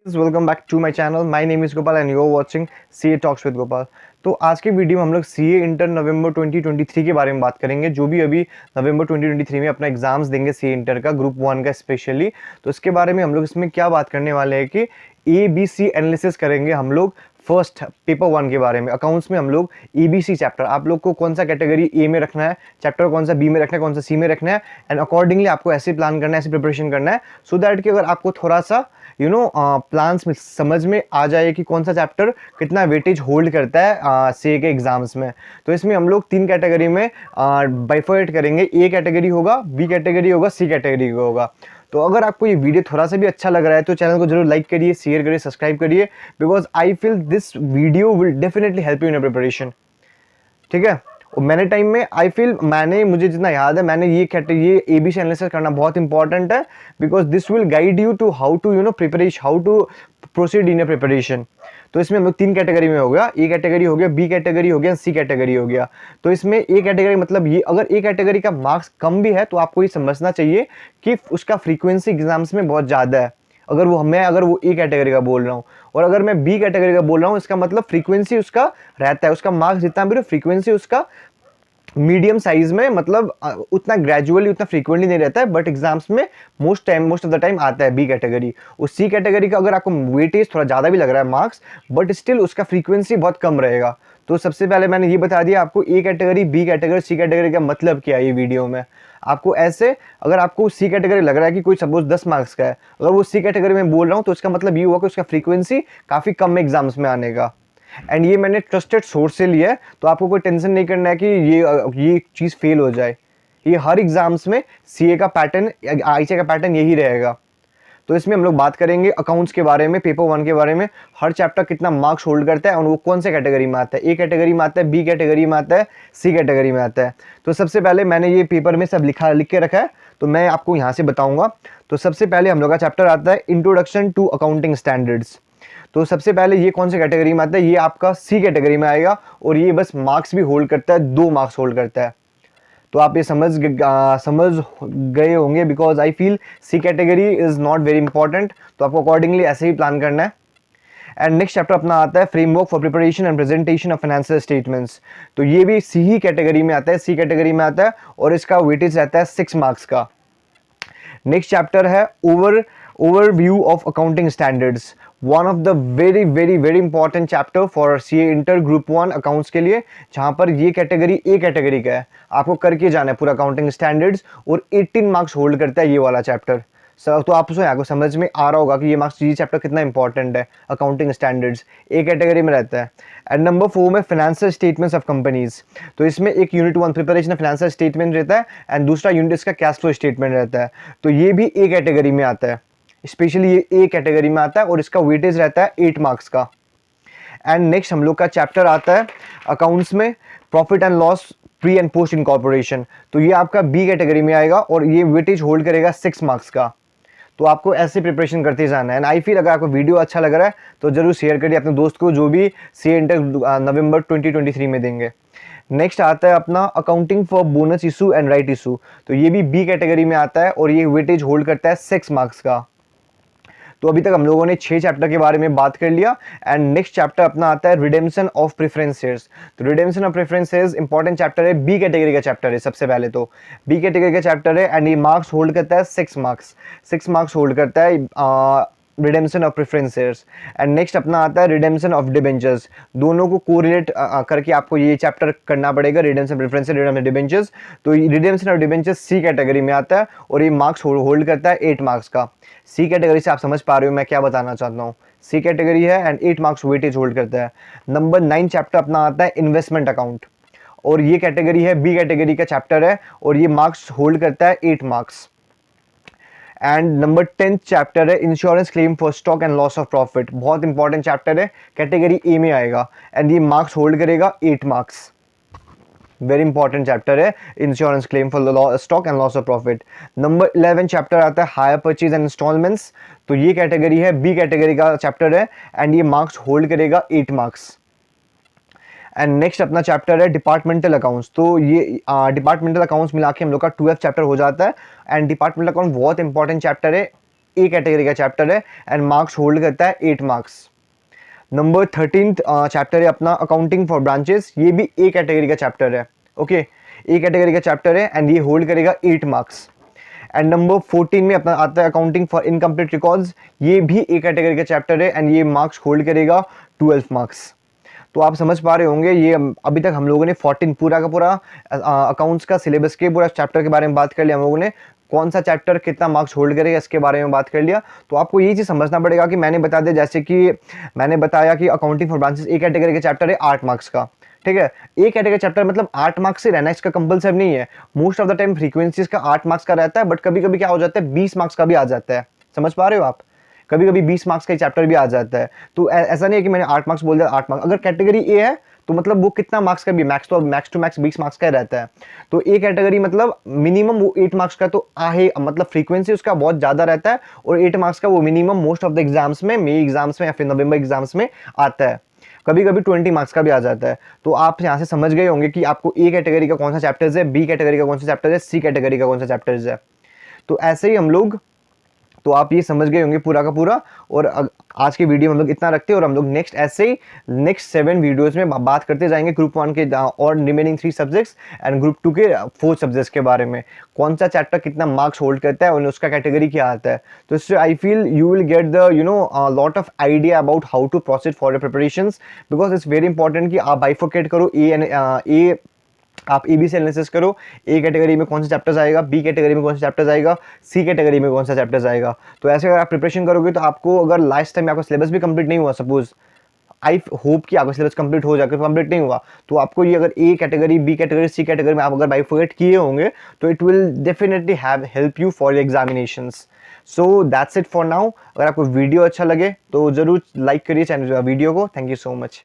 Welcome back to my channel. My name is Gopal and you are watching CA talks with Gopal. तो आज के video में हम लोग सीए इंटर नवंबर 2023 के बारे में बात करेंगे। जो भी अभी नवंबर 2023 में अपना एग्जाम्स देंगे सीए इंटर का, ग्रुप 1 का स्पेशली, तो इसके बारे में हम लोग इसमें क्या बात करने वाले हैं कि ABC एनालिसिस करेंगे हम लोग। फर्स्ट पेपर 1 के बारे में अकाउंट्स में हम लोग EBC चैप्टर, आप लोग को कौन सा कैटेगरी ए में रखना है, चैप्टर कौन सा बी में रखना है, कौन सा सी में रखना है, एंड अकॉर्डिंगली आपको ऐसे प्लान करना है, ऐसे प्रिपरेशन करना है, सो दैट कि अगर आपको थोड़ा सा प्लान्स में समझ में आ जाए कि कौन सा चैप्टर कितना वेटेज होल्ड करता है सीए के एग्जाम्स में। तो इसमें हम लोग 3 कैटेगरी में बाइफर्केट करेंगे। ए कैटेगरी होगा, बी कैटेगरी होगा, सी कैटेगरी होगा। तो अगर आपको ये वीडियो थोड़ा सा भी अच्छा लग रहा है तो चैनल को जरूर लाइक करिए, शेयर करिए, सब्सक्राइब करिए, because I feel this video will definitely help you in preparation. ठीक है, और मैंने टाइम में आई फील मुझे जितना याद है, मैंने ये ABC एनालिसिस करना बहुत इंपॉर्टेंट है, because this will guide you to how to preparation, how to proceed in preparation. तो इसमें हम लोग 3 कैटेगरी में हो गया, ए कैटेगरी हो गया, बी कैटेगरी हो गया, सी कैटेगरी हो गया। तो इसमें ए कैटेगरी मतलब ये, अगर ए कैटेगरी का मार्क्स कम भी है तो आपको ये समझना चाहिए कि उसका फ्रीक्वेंसी एग्जाम्स में बहुत ज़्यादा है। अगर वो ए कैटेगरी का बोल रहा हूँ और अगर मैं बी कैटेगरी का बोल रहा हूँ, इसका मतलब फ्रीक्वेंसी उसका रहता है, उसका मार्क्स जितना भी फ्रीक्वेंसी उसका मीडियम साइज में, मतलब उतना ग्रेजुअली उतना फ्रीक्वेंटली नहीं रहता है, बट एग्जाम्स में मोस्ट ऑफ द टाइम आता है बी कैटेगरी। उस सी कैटेगरी का अगर आपको वेटेज थोड़ा ज़्यादा भी लग रहा है मार्क्स, बट स्टिल उसका फ्रीक्वेंसी बहुत कम रहेगा। तो सबसे पहले मैंने ये बता दिया आपको A category, B category, C category का मतलब क्या है ये वीडियो में आपको। ऐसे अगर आपको सी कैटेगरी लग रहा है कि कोई सपोज 10 मार्क्स का है, अगर वो सी कैटेगरी में बोल रहा हूँ तो इसका मतलब ये हुआ कि उसका फ्रीक्वेंसी काफ़ी कम एग्जाम्स में आने का। एंड ये मैंने ट्रस्टेड सोर्स से लिया है, तो आपको कोई टेंशन नहीं करना है कि ये चीज़ फेल हो जाए। ये हर एग्जाम्स में सीए का पैटर्न, आईसीए का पैटर्न यही रहेगा। तो इसमें हम लोग बात करेंगे अकाउंट्स के बारे में, पेपर 1 के बारे में, हर चैप्टर कितना मार्क्स होल्ड करता है और वो कौन से कैटेगरी में आता है, ए कैटेगरी में आता है, बी कैटेगरी में आता है, सी कैटेगरी में आता है। तो सबसे पहले मैंने ये पेपर में सब लिख के रखा है, तो मैं आपको यहाँ से बताऊँगा। तो सबसे पहले हम लोग का चैप्टर आता है इंट्रोडक्शन टू अकाउंटिंग स्टैंडर्ड्स। तो सबसे पहले ये कौन से कैटेगरी में आता है, ये आपका सी कैटेगरी में आएगा और ये बस मार्क्स भी होल्ड करता है, 2 मार्क्स होल्ड करता है। तो आप ये समझ गए होंगे, because I feel C category is not very important, तो आपको अकॉर्डिंगली ऐसे ही प्लान करना है। एंड नेक्स्ट चैप्टर अपना आता है framework for preparation and presentation of financial statements. तो ये भी सी ही कैटेगरी में आता है, सी कैटेगरी में आता है और इसका वेटेज रहता है 6 मार्क्स का। नेक्स्ट चैप्टर है overview of accounting standards, one of the very very very important chapter for CA inter group 1 accounts के लिए, जहां पर ये कैटेगरी ए कैटेगरी का है, आपको करके जाना है पूरा अकाउंटिंग स्टैंडर्ड्स और 18 मार्क्स होल्ड करता है ये वाला चैप्टर। तो आपको आपको समझ में आ रहा होगा कि ये चैप्टर कितना इंपॉर्टेंट है। अकाउंटिंग स्टैंडर्ड्स ए कैटेगरी में रहता है। एंड नंबर 4 में फाइनेंशियल स्टेटमेंट्स ऑफ कंपनीज। तो इसमें एक unit 1 preparation of financial statement रहता है एंड दूसरा यूनिट इसका कैश फ्लो स्टेटमेंट रहता है। तो ये भी ए कैटेगरी में आता है, स्पेशली ये ए कैटेगरी में आता है और इसका वेटेज रहता है 8 मार्क्स का। एंड नेक्स्ट हम लोग का चैप्टर आता है अकाउंट्स में profit and loss pre and post incorporation. तो ये आपका बी कैटेगरी में आएगा और ये वेटेज होल्ड करेगा 6 मार्क्स का। तो आपको ऐसे प्रिपरेशन करते जाना है। एंड आई फील अगर आपको वीडियो अच्छा लग रहा है तो जरूर शेयर करिए अपने दोस्त को, जो भी सीए इंटर नवंबर 2023 में देंगे। नेक्स्ट आता है अपना accounting for bonus issue and right issue. तो ये भी बी कैटेगरी में आता है और ये वेटेज होल्ड करता है 6 मार्क्स का। तो अभी तक हम लोगों ने 6 चैप्टर के बारे में बात कर लिया। एंड नेक्स्ट चैप्टर अपना आता है रिडेम्पशन ऑफ प्रेफरेंस शेयर्स। तो redemption of preference shares important chapter है, बी कैटेगरी का चैप्टर है। सबसे पहले तो बी कैटेगरी का चैप्टर है एंड ये मार्क्स होल्ड करता है 6 मार्क्स होल्ड करता है redemption of preference shares. And next अपना आता है रिडेम्पशन ऑफ डिबेंचर्स। दोनों को कोरिलेट करके आपको ये चैप्टर करना पड़ेगा, redemption preference share, redemption debentures. तो redemption of debentures C category में आता है और ये मार्क्स होल्ड करता है 8 मार्क्स का। सी कैटेगरी से आप समझ पा रहे हो मैं क्या बताना चाहता हूँ। सी कैटेगरी है एंड 8 मार्क्स वेटेज होल्ड करता है। नंबर 9 चैप्टर अपना आता है इन्वेस्टमेंट अकाउंट और ये कैटेगरी है, बी कैटेगरी का चैप्टर है और ये मार्क्स होल्ड करता है 8 मार्क्स। एंड नंबर 10 चैप्टर है insurance claim for stock and loss of profit. बहुत इंपॉर्टेंट चैप्टर है, कैटेगरी ए में आएगा एंड ये मार्क्स होल्ड करेगा 8 मार्क्स। वेरी इंपॉर्टेंट चैप्टर है insurance claim for stock and loss of profit. Number 11 chapter आता है हायर परचेज एंड इंस्टॉलमेंट्स। तो ये कैटेगरी है, बी कैटेगरी का चैप्टर है एंड ये मार्क्स होल्ड करेगा 8 मार्क्स। एंड नेक्स्ट अपना चैप्टर है डिपार्टमेंटल अकाउंट्स। तो ये डिपार्टमेंटल अकाउंट्स मिला के हम लोग का 12th चैप्टर हो जाता है। एंड डिपार्टमेंटल अकाउंट बहुत इंपॉर्टेंट चैप्टर है ए कैटेगरी का चैप्टर है एंड मार्क्स होल्ड करता है 8 मार्क्स। नंबर 13 चैप्टर है अपना अकाउंटिंग फॉर ब्रांचेस, ये भी ए कैटेगरी का चैप्टर है। ओके, ए कैटेगरी का चैप्टर है एंड ये होल्ड करेगा 8 मार्क्स। एंड नंबर 14 में अपना आता है अकाउंटिंग फॉर इनकम्प्लीट रिकॉर्ड्स, ये भी ए कैटेगरी का चैप्टर है एंड ये मार्क्स होल्ड करेगा 12 मार्क्स। तो आप समझ पा रहे होंगे ये अभी तक हम लोगों ने 14 पूरा का पूरा अकाउंट्स का सिलेबस के पूरा चैप्टर के बारे में बात कर लिया हम लोगों ने, कौन सा चैप्टर कितना मार्क्स होल्ड करेगा इसके बारे में बात कर लिया। तो आपको ये चीज़ समझना पड़ेगा कि मैंने बता दिया, जैसे कि मैंने बताया कि accounting for branches A category का चैप्टर है 8 मार्क्स का, ठीक है। ए कैटेगरी चैप्टर मतलब 8 मार्क्स से रहना इसका कंपलसरी नहीं है, most of the time frequencies का 8 मार्क्स का रहता है, बट कभी कभी क्या हो जाता है 20 मार्क्स का भी आ जाता है, समझ पा रहे हो आप, कभी कभी 20 मार्क्स का चैप्टर भी आ जाता है। तो ऐसा नहीं है कि मैंने 8 मार्क्स बोल दिया 8 मार्क्स, अगर कैटेगरी ए है तो मतलब वो कितना मार्क्स का भी मैक्स टू मैक्स 20 मार्क्स का रहता है। तो ए कैटेगरी मतलब मिनिमम वो 8 मार्क्स का तो आहे, मतलब फ्रीक्वेंसी उसका बहुत ज़्यादा रहता है, और 8 मार्क्स का वो minimum most of the exams में, मई एग्जाम्स में या फिर नवंबर एग्जाम्स में आता है, कभी कभी 20 मार्क्स का भी आ जाता है। तो आप यहाँ से समझ गए होंगे कि आपको ए कैटेगरी का कौन सा चैप्टर्स है, बी कैटेगरी का कौन सा चैप्टर है, सी कैटेगरी का कौन सा चैप्टर्स है। तो ऐसे ही हम लोग, तो आप ये समझ गए होंगे पूरा का पूरा। और आज की वीडियो में हम लोग इतना रखते हैं, और हम लोग नेक्स्ट ऐसे ही नेक्स्ट 7 वीडियोस में बात करते जाएंगे ग्रुप 1 के और रिमेनिंग 3 सब्जेक्ट्स एंड ग्रुप 2 के 4 सब्जेक्ट्स के बारे में, कौन सा चैप्टर कितना मार्क्स होल्ड करता है और उसका कैटेगरी क्या आता है। तो इससे I feel you will get the lot of idea about how to proceed for your preparations, because it's very important कि आप बाइफोकेट करो, आप ए बी से एनालिसिस करो, ए कैटेगरी में कौन सा चैप्टर्स आएगा, बी कैटेगरी में कौन सा चैप्टर्स आएगा, सी कैटेगरी में कौन सा चैप्टर्स आएगा। तो ऐसे अगर आप प्रिपरेशन करोगे तो आपको, अगर लास्ट टाइम आपका सिलेबस भी कंप्लीट नहीं हुआ, सपोज आई होप कि आपका सिलेबस कंप्लीट हो जाकर कंप्लीट नहीं हुआ, तो आपको ये अगर A category, B category, C category में आप अगर बाइफोकेट किए होंगे तो it will definitely have help you for your examinations. So that's it for now. अगर आपको वीडियो अच्छा लगे तो जरूर लाइक करिए चैनल वीडियो को। Thank you so much.